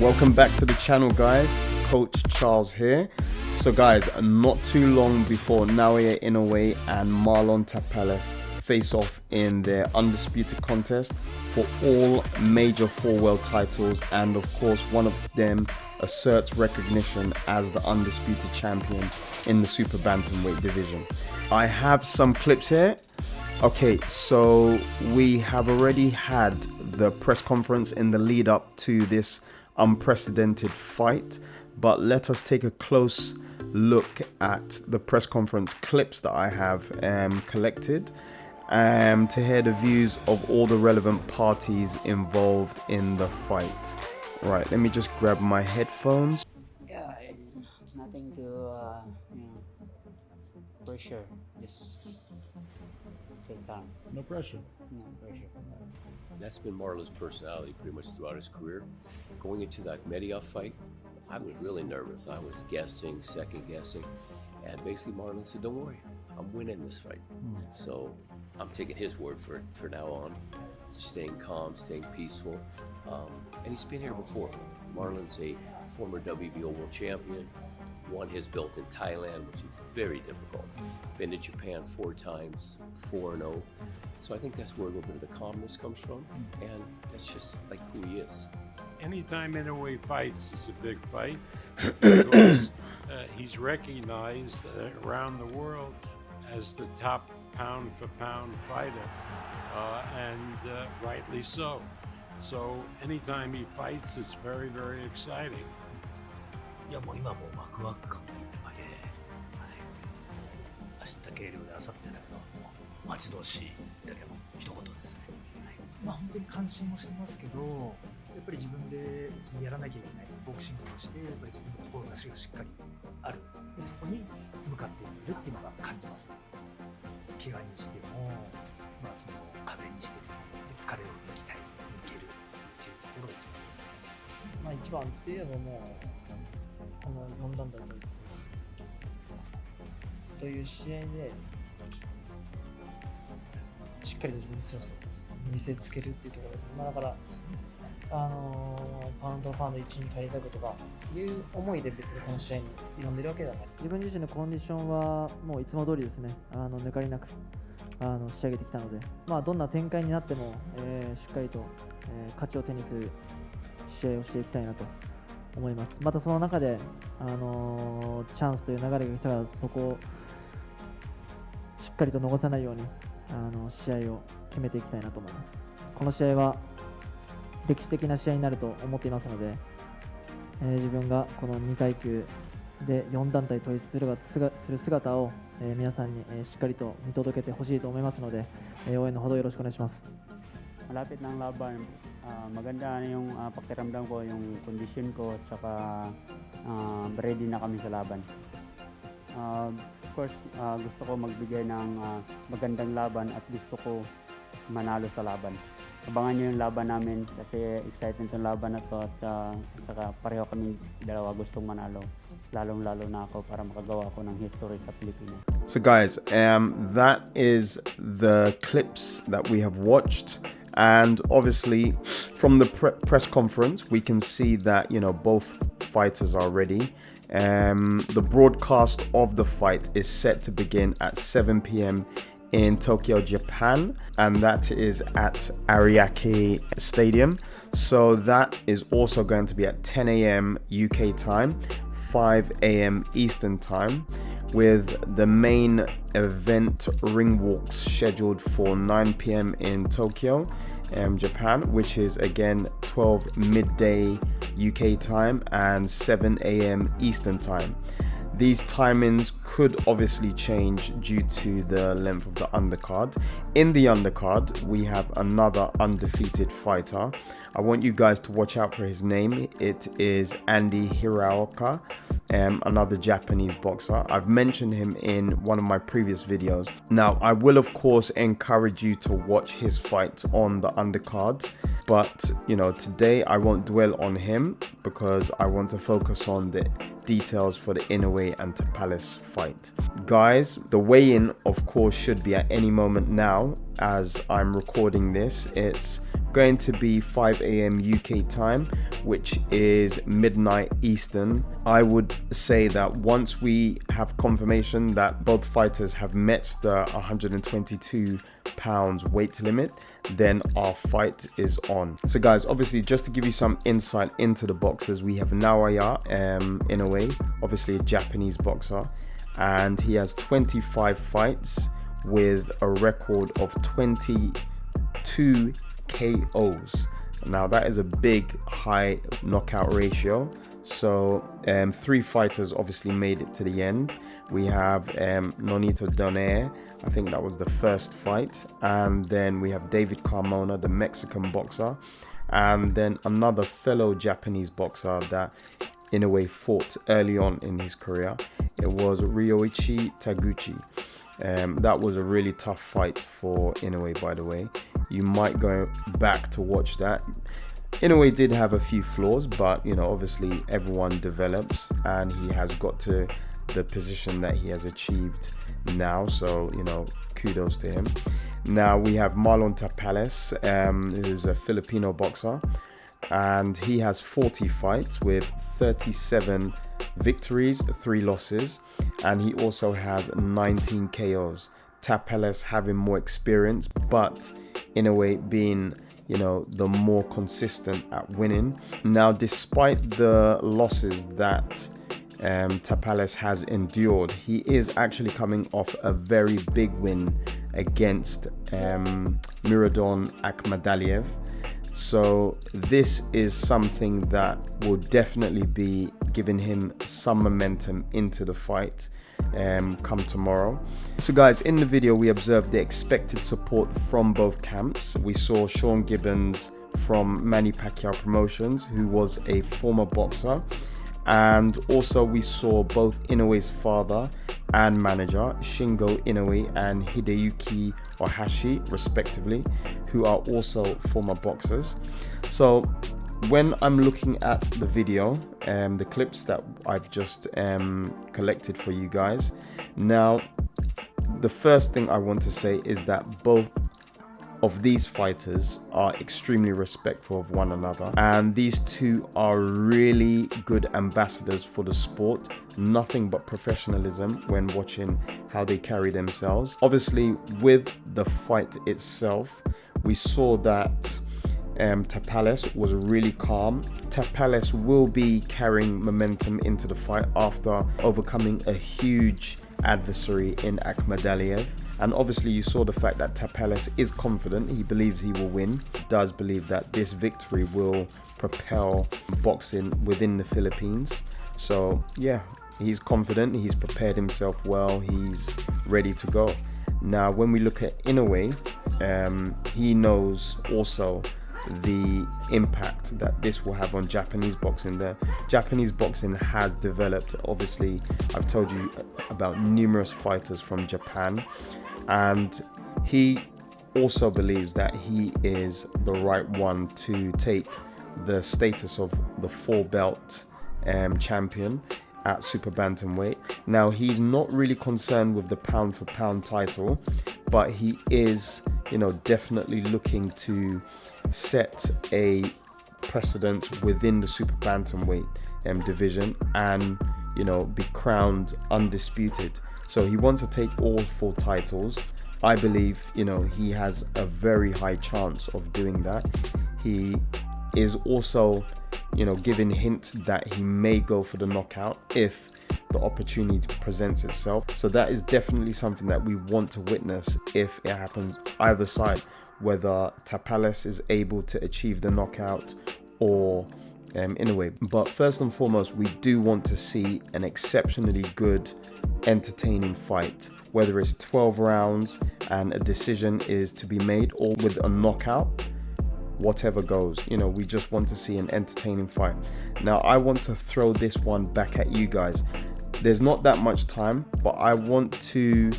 Welcome back to the channel, guys. Coach Charles here. So guys, not too long before Naoya Inoue and Marlon Tapales face off in their undisputed contest for all major 4 world titles, and of course one of them asserts recognition as the undisputed champion in the Super Bantamweight division. I have some clips here. Okay, so we have already had the press conference in the lead up to this unprecedented fight, but let us take a close look at the press conference clips that I have collected to hear the views of all the relevant parties involved in the fight. Right, let me just grab my headphones. Yeah, nothing to pressure. Just stay calm. No pressure. No pressure. That's been Marlon's personality pretty much throughout his career. Going into that midday fight, I was really nervous. I was guessing, second guessing, and basically Marlon said, "Don't worry, I'm winning this fight." So I'm taking his word for it for now on, staying calm, staying peaceful. And he's been here before. Marlon's a former WBO world champion, won his belt in Thailand, which is very difficult. Been to Japan 4 times, 4-0. So I think that's where a little bit of the calmness comes from, and that's just like who he is. Anytime Inoue fights is a big fight because he's recognized around the world as the top pound-for-pound fighter, and rightly so. So anytime he fights, it's very, very exciting. いやもう今もワクワク感いっぱいで、明日計量で明後日だけど待ち遠しいだけの一言ですね。まあ本当に関心もしてますけど、やっぱり自分でそのやらなきゃいけないボクシングとしてやっぱり自分の志がしっかりある。でそこに向かっていってるっていうのが感じます。怪我にしても、まあその風邪にしても、で疲れを抜きたい、抜けるっていうところが一番ですね。まあ一番っていうのも4団体統一という試合でしっかりと自分の強さを見せつけるっていうところです。まあだからパウンド1に返り咲くとかそういう思いで別にこの試合に挑んでるわけではない。自分自身のコンディションはもういつも通りですね、抜かりなく仕上げてきたので、まあどんな展開になっても、しっかりと、勝ちを手にする試合をしていきたいなと思います。またその中で、チャンスという流れが来たらそこをしっかりと逃さないように試合を決めていきたいなと思います。この試合は歴史的な試合になると思っていますので、自分がこの2階級で4団体統一する姿を、皆さんに、しっかりと見届けてほしいと思いますので、応援のほどよろしくお願いします。Malapit ng laban, maganda na yung pakiramdam ko, yung condition ko, tsaka ready na kami sa laban. Of course, gusto ko magbigay ng magandang laban at gusto ko manalo sa laban. Abangan nyo yung laban namin kasi excited yung laban na to, at saka pareho kami dalawa gustong manalo. Lalong-lalo na ako para makagawa ako ng history sa Pilipinas. So guys, that is the clips that we have watched. And obviously from the press conference, we can see that, you know, both fighters are ready. The broadcast of the fight is set to begin at 7 p.m. in Tokyo, Japan, and that is at Ariake Stadium. So that is also going to be at 10 a.m. UK time, 5 a.m. Eastern time, with the main event ring walks scheduled for 9 p.m. in Tokyo, Japan, which is again 12 midday UK time and 7 a.m. Eastern time. These timings could obviously change due to the length of the undercard. In the undercard, we have another undefeated fighter. I want you guys to watch out for his name. It is Andy Hiraoka, another Japanese boxer. I've mentioned him in one of my previous videos. Now, I will of course encourage you to watch his fight on the undercard, but you know, today I won't dwell on him because I want to focus on the details for the Inoue and Tapales fight. Guys, the weigh-in of course should be at any moment now as I'm recording this. It's going to be 5 a.m. UK time, which is midnight Eastern. I would say that once we have confirmation that both fighters have met the 122 pounds weight limit, then our fight is on. So guys, obviously just to give you some insight into the boxers, we have Naoya Inoue, obviously a Japanese boxer, and he has 25 fights with a record of 22 KOs. Now that is a big high knockout ratio. So 3 fighters obviously made it to the end. We have Nonito Donaire, I think that was the first fight, and then we have David Carmona, the Mexican boxer, and then another fellow Japanese boxer that Inoue fought early on in his career. It was Ryoichi Taguchi. That was a really tough fight for Inoue, by the way. You might go back to watch that. Inoue did have a few flaws, but you know, obviously everyone develops, and he has got to the position that he has achieved now, so you know, kudos to him. Now we have Marlon Tapales, who's a Filipino boxer, and he has 40 fights with 37 victories, 3 losses, and he also has 19 KOs. Tapales having more experience, but Inoue being, you know, the more consistent at winning. Now, despite the losses that Tapales has endured, he is actually coming off a very big win against Miradon Akhmadaliev. So this is something that will definitely be giving him some momentum into the fight come tomorrow. So guys, in the video we observed the expected support from both camps. We saw Sean Gibbons from Manny Pacquiao Promotions, who was a former boxer, and also we saw both Inoue's father and manager, Shingo Inoue and Hideyuki Ohashi respectively, who are also former boxers. So when I'm looking at the video, the clips that I've just collected for you guys, now the first thing I want to say is that both of these fighters are extremely respectful of one another, and these two are really good ambassadors for the sport. Nothing but professionalism when watching how they carry themselves. Obviously with the fight itself, we saw that Tapales was really calm. Tapales will be carrying momentum into the fight after overcoming a huge adversary in Akhmadaliev. And obviously you saw the fact that Tapales is confident. He believes he will win. He does believe that this victory will propel boxing within the Philippines. So yeah, he's confident, he's prepared himself well, he's ready to go. Now when we look at Inoue, he knows also the impact that this will have on Japanese boxing. The Japanese boxing has developed. Obviously I've told you about numerous fighters from Japan, and he also believes that he is the right one to take the status of the 4-belt champion at Super Bantamweight. Now he's not really concerned with the pound for pound title, but he is, you know, definitely looking to set a precedent within the Super Bantamweight division and, you know, be crowned undisputed. So he wants to take all 4 titles. I believe, you know, he has a very high chance of doing that. He is also, you know, giving hints that he may go for the knockout if the opportunity presents itself. So that is definitely something that we want to witness if it happens either side, whether Tapales is able to achieve the knockout or Inoue. But first and foremost, we do want to see an exceptionally good, entertaining fight, whether it's 12 rounds and a decision is to be made, or with a knockout. Whatever goes, you know, we just want to see an entertaining fight. Now I want to throw this one back at you guys. There's not that much time, but I want to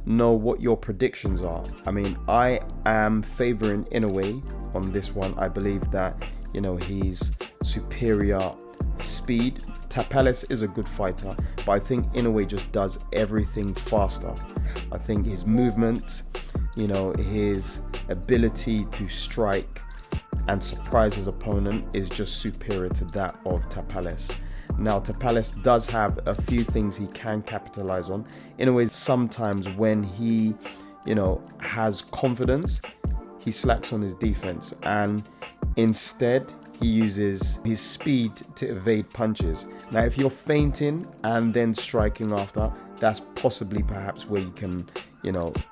know what your predictions are. I mean, I am favoring Inoue on this one. I believe that, you know, he's superior speed. Tapales is a good fighter, but I think Inoue just does everything faster. I think his movement, you know, his ability to strike and surprise his opponent is just superior to that of Tapales. Now, Tapales does have a few things he can capitalize on. In a way, sometimes when he, has confidence, he slacks on his defense, and instead he uses his speed to evade punches. Now, if you're feinting and then striking after, that's possibly perhaps where you can,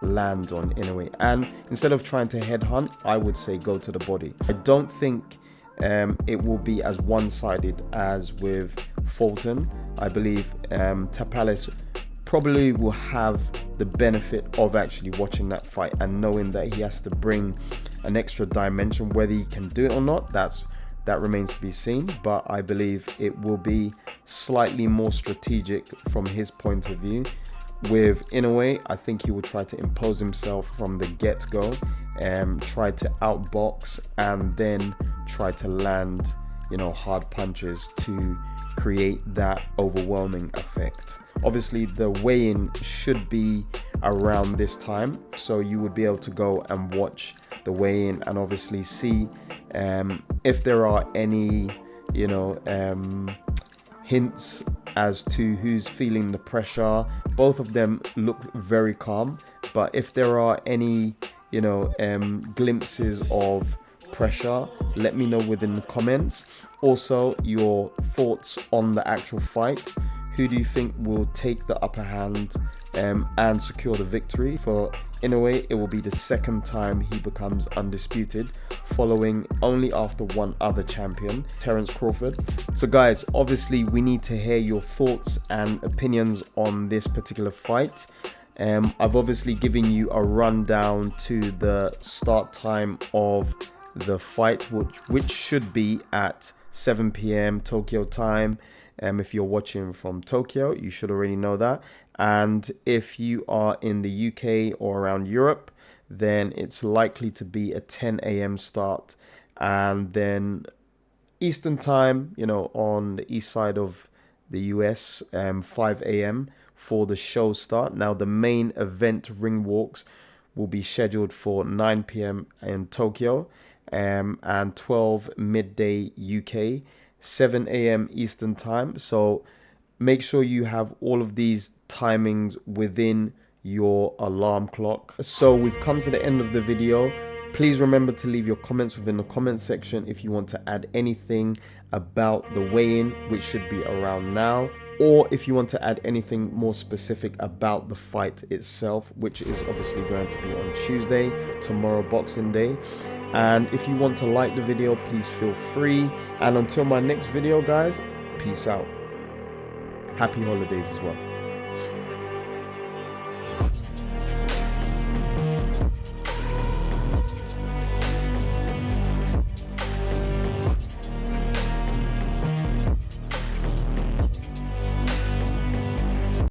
land on Inoue. And instead of trying to headhunt, I would say go to the body. I don't think it will be as one-sided as with Fulton. I believe Tapales probably will have the benefit of actually watching that fight and knowing that he has to bring an extra dimension. Whether he can do it or not, that remains to be seen, but I believe it will be slightly more strategic from his point of view. With Inoue, I think he will try to impose himself from the get-go, try to outbox and then try to land, hard punches to create that overwhelming effect. Obviously, the weigh-in should be around this time, so you would be able to go and watch the weigh-in and obviously see if there are any, hints as to who's feeling the pressure. Both of them look very calm, but if there are any, glimpses of pressure, let me know within the comments. Also, your thoughts on the actual fight. Who do you think will take the upper hand and secure the victory? For Inoue, it will be the second time he becomes undisputed, following only after one other champion, Terence Crawford. So guys, obviously we need to hear your thoughts and opinions on this particular fight. I've obviously given you a rundown to the start time of the fight, which should be at 7 p.m. Tokyo time. If you're watching from Tokyo, you should already know that. And if you are in the UK or around Europe, then it's likely to be a 10 a.m. start. And then Eastern time, on the east side of the US, 5 a.m. for the show start. Now, the main event ring walks will be scheduled for 9 p.m. in Tokyo and 12 midday UK. 7 a.m. Eastern time. So make sure you have all of these timings within your alarm clock. So we've come to the end of the video. Please remember to leave your comments within the comment section if you want to add anything about the weigh-in, which should be around now, or if you want to add anything more specific about the fight itself, which is obviously going to be on Tuesday, tomorrow, Boxing Day. And if you want to like the video, please feel free. And until my next video, guys, peace out. Happy holidays as well.